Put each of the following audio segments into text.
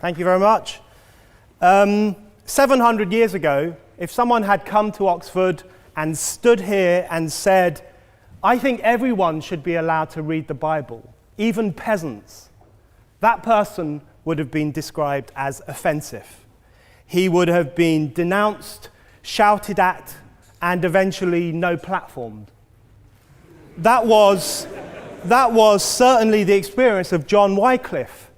Thank you very much. 700 years ago, if someone had come to Oxford and stood here and said, I think everyone should be allowed to read the Bible, even peasants, that person would have been described as offensive. He would have been denounced, shouted at, and eventually no-platformed. That was certainly the experience of John Wycliffe.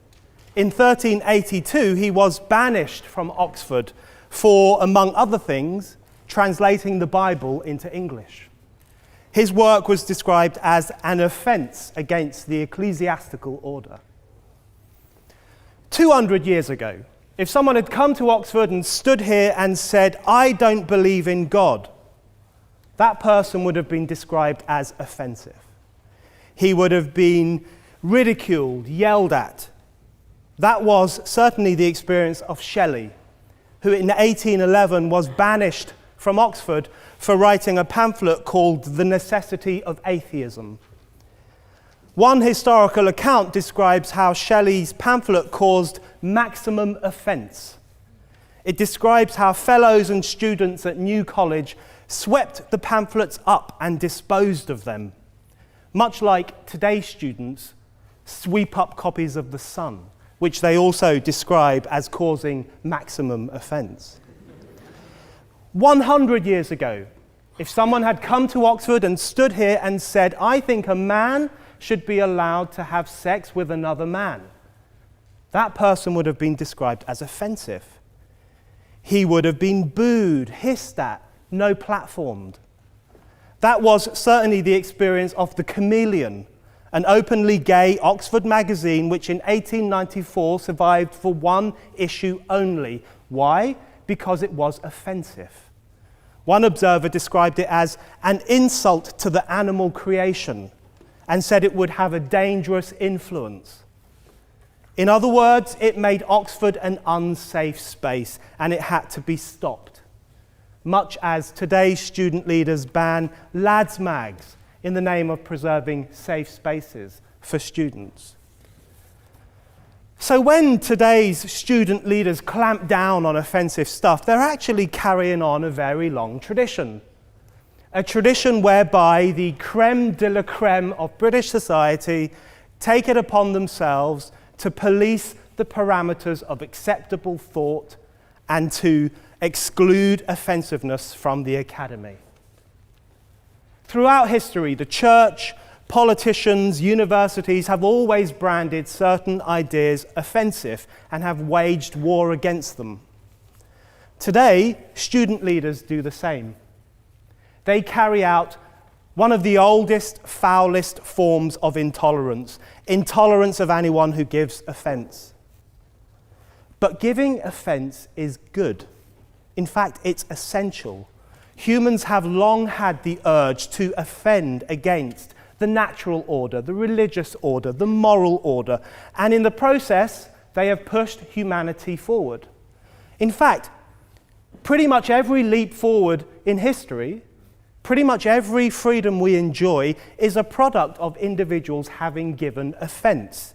In 1382, he was banished from Oxford for, among other things, translating the Bible into English. His work was described as an offense against the ecclesiastical order. 200 years ago, if someone had come to Oxford and stood here and said, I don't believe in God, that person would have been described as offensive. He would have been ridiculed, yelled at. That was certainly the experience of Shelley, who in 1811 was banished from Oxford for writing a pamphlet called The Necessity of Atheism. One historical account describes how Shelley's pamphlet caused maximum offence. It describes how fellows and students at New College swept the pamphlets up and disposed of them, much like today's students sweep up copies of The Sun, which they also describe as causing maximum offence. 100 years ago, if someone had come to Oxford and stood here and said, I think a man should be allowed to have sex with another man, that person would have been described as offensive. He would have been booed, hissed at, no-platformed. That was certainly the experience of The Chameleon, an openly gay Oxford magazine which in 1894 survived for one issue only. Why? Because it was offensive. One observer described it as an insult to the animal creation and said it would have a dangerous influence. In other words, it made Oxford an unsafe space and it had to be stopped. Much as today's student leaders ban lads' mags in the name of preserving safe spaces for students. So when today's student leaders clamp down on offensive stuff, they're actually carrying on a very long tradition. A tradition whereby the creme de la creme of British society take it upon themselves to police the parameters of acceptable thought and to exclude offensiveness from the academy. Throughout history, the church, politicians, universities have always branded certain ideas offensive and have waged war against them. Today, student leaders do the same. They carry out one of the oldest, foulest forms of intolerance of anyone who gives offense. But giving offense is good. In fact, it's essential. Humans have long had the urge to offend against the natural order, the religious order, the moral order, and in the process, they have pushed humanity forward. In fact, pretty much every leap forward in history, pretty much every freedom we enjoy is a product of individuals having given offense,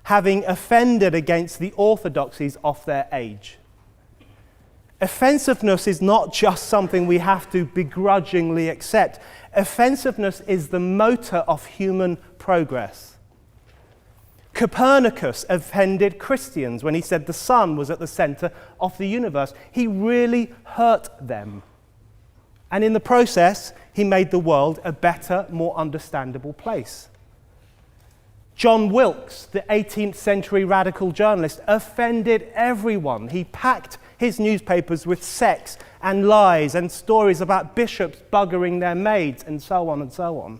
having offended against the orthodoxies of their age. Offensiveness is not just something we have to begrudgingly accept. Offensiveness is the motor of human progress. Copernicus offended Christians when he said the sun was at the center of the universe. He really hurt them. And in the process, he made the world a better, more understandable place. John Wilkes, the 18th century radical journalist, offended everyone. He packed his newspapers with sex and lies and stories about bishops buggering their maids and so on and so on.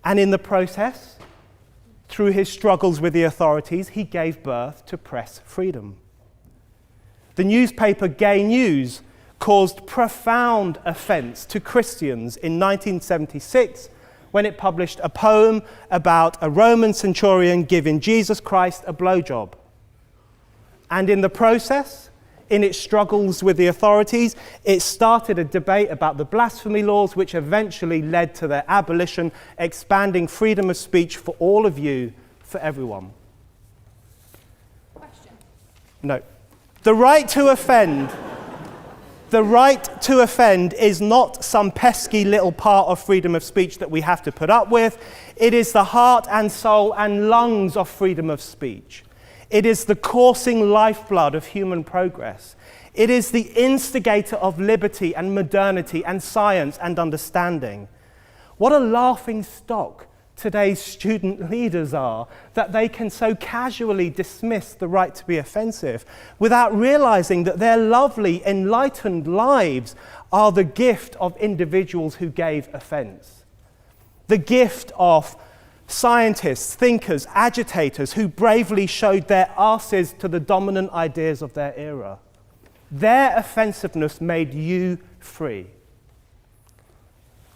And in the process, through his struggles with the authorities, he gave birth to press freedom. The newspaper Gay News caused profound offense to Christians in 1976 when it published a poem about a Roman centurion giving Jesus Christ a blowjob. And in the process, in its struggles with the authorities, it started a debate about the blasphemy laws, which eventually led to their abolition, expanding freedom of speech for all of you, for everyone. Question. No. The right to offend. The right to offend is not some pesky little part of freedom of speech that we have to put up with. It is the heart and soul and lungs of freedom of speech. It is the coursing lifeblood of human progress. It is the instigator of liberty and modernity and science and understanding. What a laughing stock today's student leaders are, that they can so casually dismiss the right to be offensive without realizing that their lovely, enlightened lives are the gift of individuals who gave offense. The gift of scientists, thinkers, agitators who bravely showed their asses to the dominant ideas of their era. Their offensiveness made you free.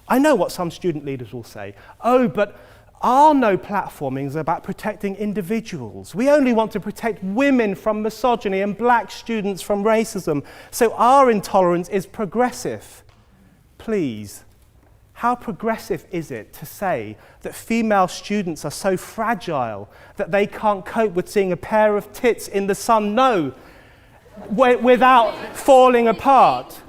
I know what some student leaders will say. Oh, but our no platforming is about protecting individuals. We only want to protect women from misogyny and black students from racism. So our intolerance is progressive. Please, how progressive is it to say that female students are so fragile that they can't cope with seeing a pair of tits in the sun? No, without falling apart.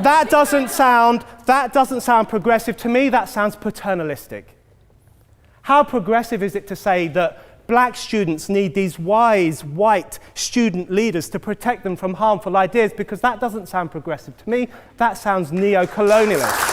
That doesn't sound progressive. To me, that sounds paternalistic. How progressive is it to say that black students need these wise, white student leaders to protect them from harmful ideas? Because that doesn't sound progressive to me. That sounds neo-colonialist.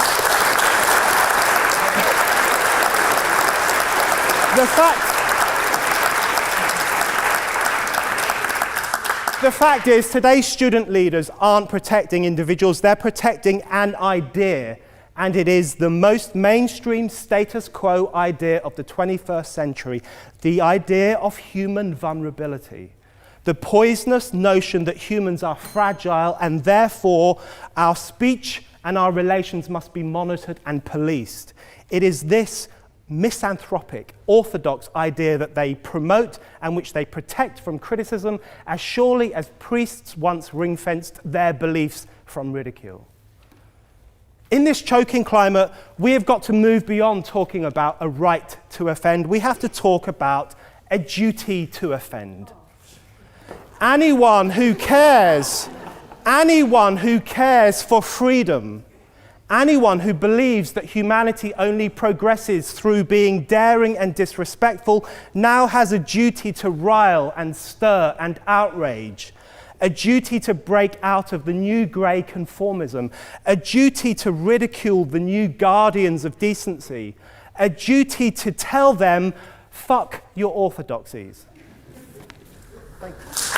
The fact is, today's student leaders aren't protecting individuals, they're protecting an idea, and it is the most mainstream status quo idea of the 21st century, the idea of human vulnerability, the poisonous notion that humans are fragile and therefore our speech and our relations must be monitored and policed. It is this misanthropic, orthodox idea that they promote and which they protect from criticism as surely as priests once ring-fenced their beliefs from ridicule. In this choking climate, we have got to move beyond talking about a right to offend. We have to talk about a duty to offend. Anyone who cares for freedom, anyone who believes that humanity only progresses through being daring and disrespectful now has a duty to rile and stir and outrage, a duty to break out of the new grey conformism, a duty to ridicule the new guardians of decency, a duty to tell them, fuck your orthodoxies. Thank you.